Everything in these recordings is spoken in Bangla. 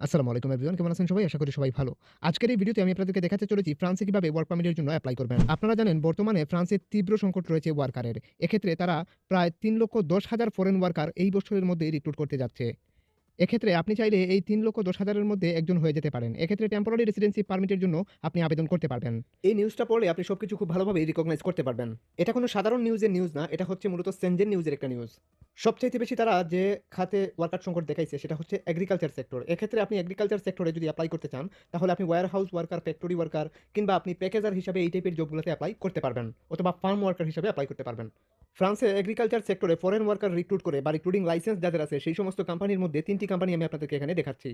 আসসালামু আলাইকুম এভরিওয়ান, কেমন আছেন সবাই? আশা করি সবাই ভালো। আজকের এই ভিডিওতে আমি আপনাদেরকে দেখাতে চলেছি ফ্রান্সে কিভাবে ওয়ার্ক পারমিটের জন্য এপ্লাই করবেন। আপনারা জানেন বর্তমানে ফ্রান্সে তীব্র সংকট রয়েছে ওয়ার্কারের। এক্ষেত্রে তারা প্রায় ৩,১০,০০০ ফরেন ওয়ার্কার এই বছরের মধ্যেই রিক্রুট করতে যাচ্ছে। এক্ষেত্রে আপনি চাইলে এই ৩,১০,০০০ এর মধ্যে একজন হয়ে যেতে পারেন। এক্ষেত্রে টেম্পোরারি রেসিডেন্সি পারমিটের জন্য আপনি আবেদন করতে পারবেন। এই নিউজটা পড়লে আপনি সবকিছু খুব ভালোভাবেই রিকগনাইজ করতে পারবেন। এটা কোনো সাধারণ নিউজের নিউজ না, এটা হচ্ছে মূলত সেনজেন নিউজের একটা নিউজ। সবচাইতে বেশি তারা যে খাতে ওয়ার্কার সংকট দেখাইছে সেটা হচ্ছে এগ্রিকালচার সেক্টর। এক্ষেত্রে আপনি এগ্রিকালচার সেক্টরে যদি এপ্লাই করতে চান, তাহলে আপনি ওয়্যারহাউস ওয়ার্কার, ফ্যাক্টরি ওয়ার্কার কিংবা আপনি প্যাকেজার হিসাবে এই টাইপের জবগুলোতে এপ্লাই করতে পারবেন অথবা ফার্ম ওয়ার্কার হিসাবে এপ্লাই করতে পারবেন। ফ্রান্সে এগ্রিকালচার সেক্টরে ফরেন ওয়ার্কার রিক্রুট করে বা রিক্রুটিং লাইসেন্স যাদের আছে সেই সমস্ত কোম্পানির মধ্যে ৩ টি কোম্পানি আমি আপনাদেরকে এখানে দেখাচ্ছি।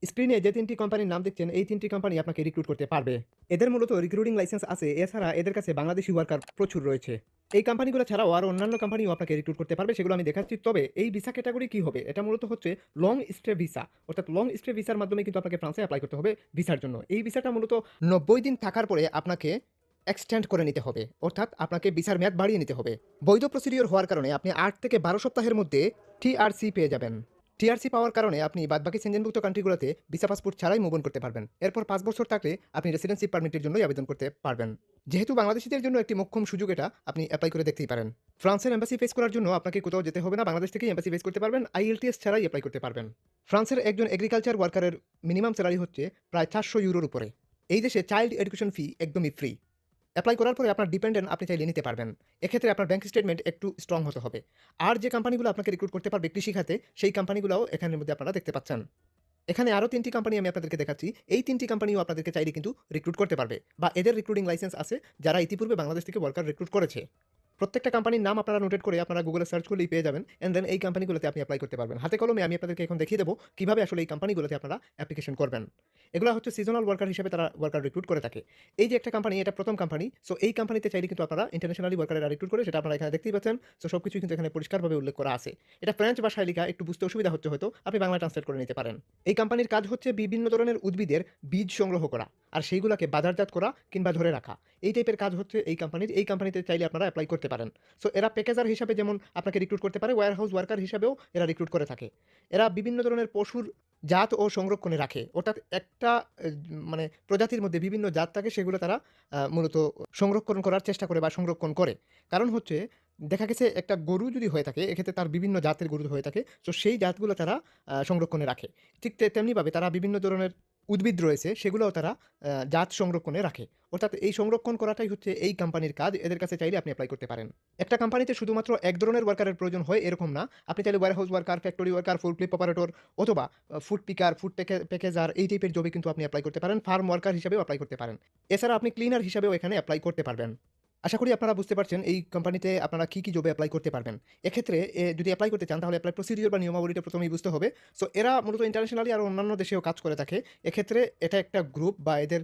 স্ক্রিনে যে ৩ টি কোম্পানির নাম দেখছেন, এই ৩ টি কোম্পানি আপনাকে রিক্রুট করতে পারবে। এদের মূলত রিক্রুটিং লাইসেন্স আছে, এছাড়া এদের কাছে বাংলাদেশি ওয়ার্কার প্রচুর রয়েছে। এই কোম্পানিগুলো ছাড়াও আরও অন্যান্য কোম্পানিও আপনাকে রিক্রুট করতে পারবে, সেগুলো আমি দেখাচ্ছি। তবে এই ভিসা ক্যাটাগরি কি হবে? এটা মূলত হচ্ছে লং স্টে ভিসা, অর্থাৎ লং স্টে ভিসার মাধ্যমে কিন্তু আপনাকে ফ্রান্সে এপ্লাই করতে হবে ভিসার জন্য। এই ভিসাটা মূলত ৯০ দিন থাকার পরে আপনাকে এক্সটেন্ড করে নিতে হবে, অর্থাৎ আপনাকে ভিসার মেয়াদ বাড়িয়ে নিতে হবে। বৈধ প্রসিডিওর হওয়ার কারণে আপনি ৮ থেকে ১২ সপ্তাহের মধ্যে টিআরসি পেয়ে যাবেন। টিআরসি পাওয়ার কারণে আপনি বাদবাকি সেনজেনভুক্ত কান্ট্রিগুলোতে ভিসা পাসপোর্ট ছাড়াই মুভ অন করতে পারবেন। এরপর ৫ বছর থাকলে আপনি রেসিডেন্সি পারমিটের জন্যই আবেদন করতে পারবেন। যেহেতু বাংলাদেশিদের জন্য একটি মোক্ষম সুযোগ এটা, আপনি এপ্লাই করে দেখতেই পারেন। ফ্রান্সের এম্বাসি ফেস করার জন্য আপনাকে কোথাও যেতে হবে না, বাংলাদেশ থেকেই এম্বাসি ফেস করতে পারবেন। আইএলটিএস ছাড়াই এপ্লাই করতে পারবেন। ফ্রান্সের একজন এগ্রিকালচার ওয়ার্কারের মিনিমাম স্যালারি হচ্ছে প্রায় ৪০০ ইউরোর উপরে। এই দেশে চাইল্ড এডুকেশন ফি একদমই ফ্রি। এপ্লাই করার পরে আপনার ডিপেন্ডেন্ট আপনি চাইলে নিতে পারবেন। এক্ষেত্রে আপনার ব্যাংক স্টেটমেন্ট একটু স্ট্রং হতে হবে। আর যে কোম্পানিগুলো আপনাকে রিক্রুট করতে পারবে কৃষি খাতে, সেই কোম্পানিগুলোও এখানের মধ্যে আপনারা দেখতে পাচ্ছেন। এখানে আরও ৩ টি কোম্পানি আমি আপনাদেরকে দেখাচ্ছি। এই ৩ টি কোম্পানিও আপনাদেরকে চাইলে কিন্তু রিক্রুট করতে পারবে বা এদের রিক্রুটিং লাইসেন্স আছে, যারা ইতিপূর্বে বাংলাদেশ থেকে ওয়ার্কার রিক্রুট করেছে। প্রত্যেকটা কোম্পানির নাম আপনারা নোটেট করে আপনারা গুগলে সার্চ করলেই পেয়ে যাবেন। অ্যান্ড দেন এই কোম্পানিগুলোতে আপনি এপ্লাই করতে পারবেন। হাতে কলমে আমি আপনাদেরকে এখন দেখিয়ে দেবো কিভাবে আসলে এই কোম্পানিগুলোতে আপনারা অ্যাপ্লিকেশন করবেন। এগুলা হচ্ছে সিজনাল ওয়ার্কার হিসেবে তারা ওয়ার্কার রিক্রুট করে থাকে। এই যে একটা কোম্পানি, এটা প্রথম কোম্পানি। সো এই কোম্পানিতে চাইলে কিন্তু আপনারা ইন্টারন্যাশনালি ওয়ার্কাররা রিক্রুট করে, সেটা আপনারা এখানে দেখতেই পাচ্ছেন। সো সবকিছুই কিন্তু এখানে পরিষ্কারভাবে উল্লেখ করা আছে। এটা ফ্রেঞ্চ ভাষায় লেখা, একটু বুঝতে অসুবিধা হচ্ছে হয়তো। আপনি বাংলায় ট্রান্সলেট করে নিতে পারেন। এই কোম্পানির কাজ হচ্ছে বিভিন্ন ধরনের উদ্ভিদের বীজ সংগ্রহ করা, আর সেইগুলাকে বাজারজাত করা কিংবা ধরে রাখা। এই টাইপের কাজ হচ্ছে এই কোম্পানির। এই কোম্পানিতে চাইলে আপনারা এপ্লাই করতে পারেন। সো এরা প্যাকেজার হিসাবে যেমন আপনাকে রিক্রুট করতে পারে, ওয়্যারহাউস ওয়ার্কার হিসাবেও এরা রিক্রুট করে থাকে। এরা বিভিন্ন ধরনের পশুর জাত ও সংরক্ষণে রাখে। অর্থাৎ একটা মানে প্রজাতির মধ্যে বিভিন্ন জাত থাকে, সেগুলো তারা মূলত সংরক্ষণ করার চেষ্টা করে বা সংরক্ষণ করে। কারণ হচ্ছে দেখা গেছে একটা গরু যদি হয়ে থাকে, এক্ষেত্রে তার বিভিন্ন জাতের গরু হয়ে থাকে। সো সেই জাতগুলো তারা সংরক্ষণে রাখে। ঠিক তেমনিভাবে তারা বিভিন্ন ধরনের উদ্ভিদ রয়েছে, সেগুলোও তারা জাত সংরক্ষণে রাখে। অর্থাৎ এই সংরক্ষণ করাটাই হচ্ছে এই কোম্পানির কাজ। এদের কাছে চাইলে আপনি এপ্লাই করতে পারেন। একটা কোম্পানিতে শুধুমাত্র এক ধরনের ওয়ার্কারের প্রয়োজন হয় এরকম না। আপনি চাইলে warehouse worker, factory worker, forklift operator অথবা ফুড পিকার, ফুড প্যাকেজার এই টাইপের জবে কিন্তু আপনি এপ্লাই করতে পারেন। ফার্ম ওয়ার্কার হিসেবেও এপ্লাই করতে পারেন। এছাড়া আপনি ক্লিনার হিসাবেও এখানে এপ্লাই করতে পারবেন। আশা করি আপনারা বুঝতে পারছেন এই কোম্পানিতে আপনারা কি জবে এপ্লাই করতে পারবেন। এক্ষেত্রে যদি এপ্লাই করতে চান, তাহলে এপ্লাই প্রসিডিওর বা নিয়মাবলীটা প্রথমেই বুঝতে হবে। সো এরা মূলত ইন্টারন্যাশনালি আরও অন্যান্য দেশেও কাজ করে থাকে। এক্ষেত্রে এটা একটা গ্রুপ বা এদের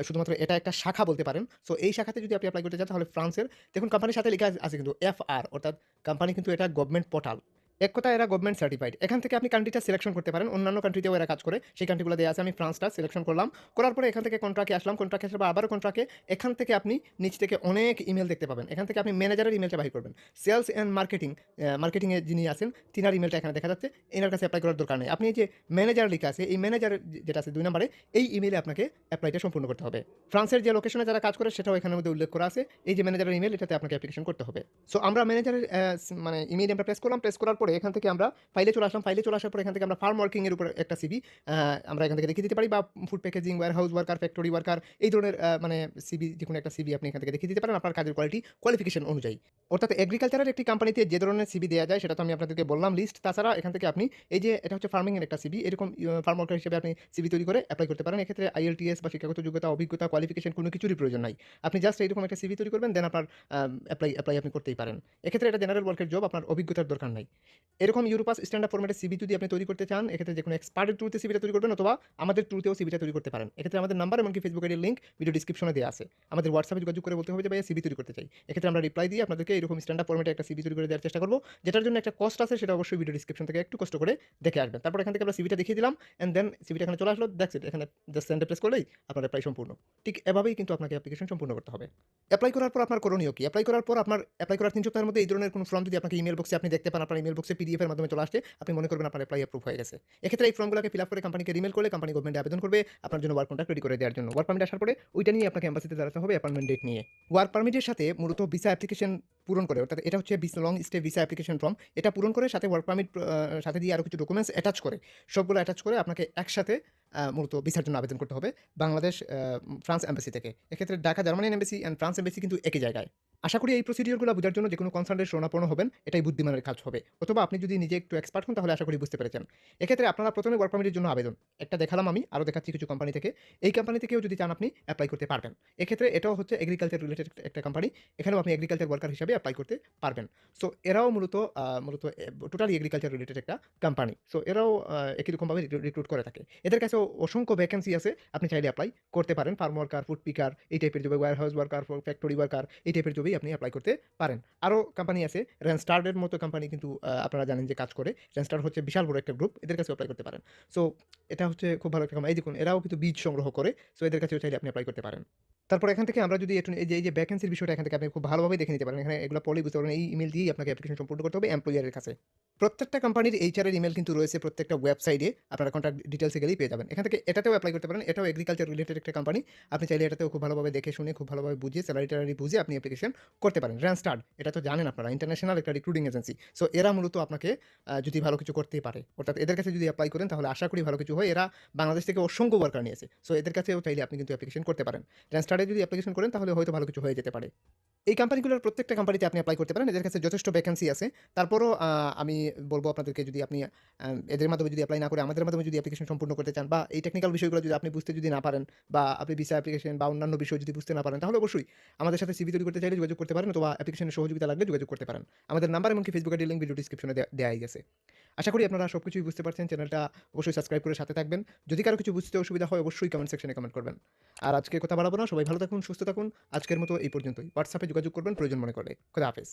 শুধুমাত্র এটা একটা শাখা বলতে পারেন। সো এই শাখাতে যদি আপনি এপ্লাই করতে চান, তাহলে ফ্রান্সের দেখুন কোম্পানির সাথে লেখা আছে কিন্তু FR, অর্থাৎ কোম্পানি কিন্তু এটা গভর্নমেন্ট পোর্টাল। এক কথায় এরা গভর্নমেন্ট সার্টিফাইড। এখান থেকে আপনি কান্ট্রিটা সিলেকশন করতে পারেন। অন্যান্য কান্ট্রিতেও এরা কাজ করে। সেই কান্ট্রিগুলো দেয়া আছে। আমি ফ্রান্সটা সিলেকশন করলাম। করার পরে এখান থেকে কন্ট্রাক্টে আসলাম। কন্ট্রাক্টে আসার পর আবারও কন্ট্রাক্টে এখান থেকে আপনি নিচ থেকে অনেক ইমেইল দেখতে পাবেন। এখান থেকে আপনি ম্যানেজারের ইমেইলটা বাহির করবেন। সেলস অ্যান্ড মার্কেটিংয়ে যিনি আছেন তিনার ইমেইলটা এখানে দেখা যাচ্ছে। এনার কাছে এপ্লাই করার দরকার নেই। আপনি এই যে ম্যানেজার লেখা আছে, এই ম্যানেজার যেটা আছে ২ নম্বরে, এই ইমেইলে আপনাকে এপ্লাইটা সম্পূর্ণ করতে হবে। ফ্রান্সের যে লোকেশনে যারা কাজ করে সেটাও এখানের মধ্যে উল্লেখ করা আছে। এই যে ম্যানেজারের ইমেইল, এটাতে আপনাকে অ্যাপ্লিকেশন করতে হবে। সো আমরা ম্যানেজারের মানে ইমেইল আমরা প্রেস করলাম। প্রেস করার পরে এখান থেকে আমরা ফাইলে চলে আসলাম। ফাইলে চলে আসার পরে এখান থেকে আমরা ফার্ম ওয়ার্কিং এর উপর একটা সিভি আমরা এখান থেকে দেখিয়ে দিতে পারি, বা food packaging, warehouse worker, factory worker এই ধরনের মানে সিভি, যেকোনো একটা সিভি আপনি এখান থেকে দেখিয়ে দিতে পারেন আপনার কাজের কোয়ালিফিকেশন অনুযায়ী। অর্থাৎ এগ্রিকালচারের একটি কোম্পানিতে যে ধরনের সিভি দেওয়া যায় সেটা তো আমি আপনাদেরকে বললাম লিস্ট। তাছাড়া এখান থেকে আপনি এই যে এটা হচ্ছে ফার্মিং এর একটা সিভি, এরকম ফার্ম ওয়ার্কার হিসেবে আপনি সিভি তৈরি করে এপ্লাই করতে পারেন। এক্ষেত্রে আইএলটিএস বা শিক্ষাগত যোগ্যতা, অভিজ্ঞতা, কোয়ালিফিকেশন কোনো কিছুরই প্রয়োজন নাই। আপনি জাস্ট এইরকম একটা সিভি তৈরি করবেন, দেন আপনার এপ্লাই আপনি করতেই পারেন। এক্ষেত্রে এটা জেনারেল ওয়ার্কের জব, আপনার অভিজ্ঞতার দরকার নাই। এরকম ইউরোপাস স্ট্যান্ডার্ড ফরম্যাটের সিভি যদি আপনি তৈরি করতে চান, এক্ষেত্রে যেকোনো এক্সপার্টের থ্রুতে সিভিটা তৈরি করবেন, অথবা আমাদের থ্রুতেও সিভিটা তৈরি করতে পারেন। এক্ষেত্রে আমাদের নাম্বার এমনকি ফেসবুক আইডির লিঙ্ক ভিডিও ডিসক্রিপশনে দেওয়া আছে। আমাদের হোয়াটসঅ্যাপে যোগাযোগ করে বলতে হবে যে ভাইয়া সিভি তৈরি করতে চাই। এক্ষেত্রে আমরা রিপ্লাই দিয়ে আপনাদেরকে এরকম স্ট্যান্ডার্ড ফরম্যাটে একটা সিভি তৈরি করে দেওয়ার চেষ্টা করব। যেটার জন্য একটা কস্ট আছে, সেটা অবশ্যই ভিডিও ডিসক্রিপশন থেকে একটু কষ্ট করে দেখে আসবেন। তারপর এখান থেকে আমরা সিভিটা দেখিয়ে দিলাম, অ্যান্ড দেন সিভিটা এখানে চলে আসলো। That's it. এখানে জাস্ট সেন্ডে প্রেস করলেই আপনার অ্যাপ্লাই সম্পূর্ণ। ঠিক এভাবেই কিন্তু আপনাকে অ্যাপ্লিকেশন সম্পূর্ণ করতে হবে। অ্যাপ্লাই করার পর আপনার করণীয় কি? অ্যাপ্লাই করার পর আপনার অ্যাপ্লাই করার ৩ সপ্তাহের মধ্যে এই ধরনের কোনো ফর্ম যদি আপনাকে ইমেইল বক্সে আপনি দেখতে পান, আপনার ইমেইল ইনবক্সে পিডিএফ এর মাধ্যমে চলে আসছে। আপনি মনে করবেন আপনার এপ্লাই অ্যাপ্রুভ হয়ে গেছে। এক্ষেত্রে এই ফর্মগুলোকে ফিল আপ করে কোম্পানিকে রিমেইল করলে কোম্পানি গভর্নমেন্টে আবেদন করবে আপনার জন্য ওয়ার্ক কন্ট্রাক্ট রেডি করে দেওয়ার জন্য। ওয়ার্ক পারমিট আসার পরে ওইটা নিয়ে আপনাকে এম্বাসিতে দাঁড়াতে হবে অ্যাপয়েন্টমেন্ট ডেট নিয়ে। ওয়ার্ক পারমিটের সাথে মূলত ভিসা অ্যাপ্লিকেশন পূরণ করে, অর্থাৎ এটা হচ্ছে long stay visa application form. এটা পূরণ করে সাথে ওয়ার্ক পারমিট সাথে দিয়ে আরো কিছু ডকুমেন্টস অ্যাটাচ করে, সবগুলো অ্যাটাচ করে আপনাকে একসাথে মূলত ভিসার জন্য আবেদন করতে হবে বাংলাদেশ ফ্রান্স এম্বাসি থেকে। এক্ষেত্রে Dhaka Germanian embassy and France embassy কিন্তু একই জায়গায়। আশা করি এই প্রসিডিওরগুলো বোঝার জন্য যেকোনো কনসাল্টেন্ট শরণাপন্ন হবেন, এটাই বুদ্ধিমানের কাজ হবে। অথবা আপনি যদি নিজে একটু এক্সপার্ট হন তাহলে আশা করি বুঝতে পেরেছেন। এক্ষেত্রে আপনারা প্রথমে ওয়ার্ক পারমিটের জন্য আবেদন। একটা দেখালাম আমি, আরও দেখাচ্ছি কিছু কোম্পানি থেকে। এই কোম্পানি থেকেও যদি চান আপনি এপ্লাই করতে পারবেন। এক্ষেত্রে এটাও হচ্ছে এগ্রিকালচার রিলেটেড একটা কোম্পানি। এখানেও আপনি এগ্রিকালচার ওয়ার্কার হিসাবে এপ্লাই করতে পারবেন। সো এরাও মূলত টোটালি এগ্রিকালচার রিলেটেড একটা কোম্পানি। সো এরাও একই রকমভাবে রিক্রুট করে থাকে। এদের কাছেও অসংখ্য ভ্যাকেন্সি আছে। আপনি চাইলে এপ্লাই করতে পারেন। ফার্ম ওয়ার্কার, ফুড পিকার এই টাইপের জবে, ওয়্যারহাউস ওয়ার্কার, ফ্যাক্টরি ওয়ার্কার এই টাইপের জবেই আপনি এপ্লাই করতে পারেন। আরও কোম্পানি আছে, রেনস্টারের মতো কোম্পানি কিন্তু আপনারা জানেন যে কাজ করে। রেনস্টার হচ্ছে বিশাল বড় একটা গ্রুপ, এদের কাছেও এপ্লাই করতে পারেন। সো এটা হচ্ছে খুব ভালো একটা কোম্পানি। এই দেখুন এরাও কিন্তু বীজ সংগ্রহ করে। সো এদের কাছেও চাইলে আপনি এপ্লাই করতে পারেন। তারপর এখান থেকে আমরা যদি একটু এই যে ভ্যাকেন্সির বিষয়টা এখান থেকে আপনি খুব ভালোভাবে দেখে নিতে পারেন। এখানে এগুলো পড়লেই বুঝতে পারবেন। এই ইমেইল দিয়েই আপনাকে অ্যাপ্লিকেশন সম্পূর্ণ করতে হবে এমপ্লয়ারের কাছে। প্রত্যেকটা কোম্পানির এইচআর এর ইমেইল কিন্তু রয়েছে প্রত্যেকটা ওয়েবসাইটে। আপনারা কন্টাক্ট ডিটেইলসে গেলেই পেয়ে যাবেন। এখান থেকে এটাতেও এপ্লাই করতে পারেন। এটাও এগ্রিকালচার রিলেটেড একটা কোম্পানি। আপনি চাইলে এটাতেও খুব ভালোভাবে দেখে শুনে, খুব ভালোভাবে বুঝিয়ে, স্যালারি-ট্যালারি বুঝে আপনি অ্যাপ্লিকেশন করতে পারেন। র‍্যান্ডস্টাড এটা তো জানেন আপনারা, ইন্টারন্যাশনাল একটা রিক্রুটিং এজেন্সি। সো এরা মূলত আপনাকে যদি ভালো কিছু করতেই পারে, অর্থাৎ এদের কাছে যদি এপ্লাই করেন তাহলে আশা করি ভালো কিছু হয়। এরা বাংলাদেশ থেকে অসংখ্য ওয়ার্কার নিয়েছে। সো এদের কাছেও চাইলে আপনি কিন্তু অ্যাপ্লিকেশন করতে পারেন। র‍্যান্ডস্টাডে যদি অ্যাপ্লিকেশন করেন তাহলে হয়তো ভালো কিছু হয়ে যেতে পারে। এই কোম্পানিগুলোর প্রত্যেকটা কোম্পানিতে আপনি এপ্লাই করতে পারেন। এদের কাছে যথেষ্ট ভ্যাকেন্সি আছে। তারপরও আমি বলব আপনাদেরকে, যদি আপনি এদের মাধ্যমে যদি এপ্লাই না করে আমাদের মাধ্যমে যদি অ্যাপ্লিকেশন সম্পূর্ণ করতে চান, বা এই টেকনিক্যাল বিষয়গুলো যদি আপনি বুঝতে যদি না পারেন, বা আপনি ভিসা অ্যাপ্লিকেশন বা অন্যান্য বিষয় যদি বুঝতে না পারেন, তাহলে অবশ্যই আমাদের সাথে সিভি তৈরি করতে চাইলে যোগাযোগ করতে পারেন, অথবা অ্যাপ্লিকেশনের সহযোগিতা লাগলে যোগাযোগ করতে পারেন। আমাদের নাম্বার এমনকি ফেসবুক আইডির লিংক ভিডিও ডেসক্রিপশনে দেয়াই গেছে। আশা করি আপনারা সবকিছুই বুঝতে পারছেন। চ্যানেলটা অবশ্যই সাবস্ক্রাইব করে সাথে থাকবেন। যদি কারো কিছু বুঝতে অসুবিধা হয় অবশ্যই কমেন্ট সেকশনে কমেন্ট করবেন। আর আজকে কথা বাড়াবো না। সবাই ভালো থাকুন, সুস্থ থাকুন। আজকের মতো এই পর্যন্তই। WhatsApp এ যোগাযোগ করবেন প্রয়োজন মনে করলে। খোদা হাফেজ।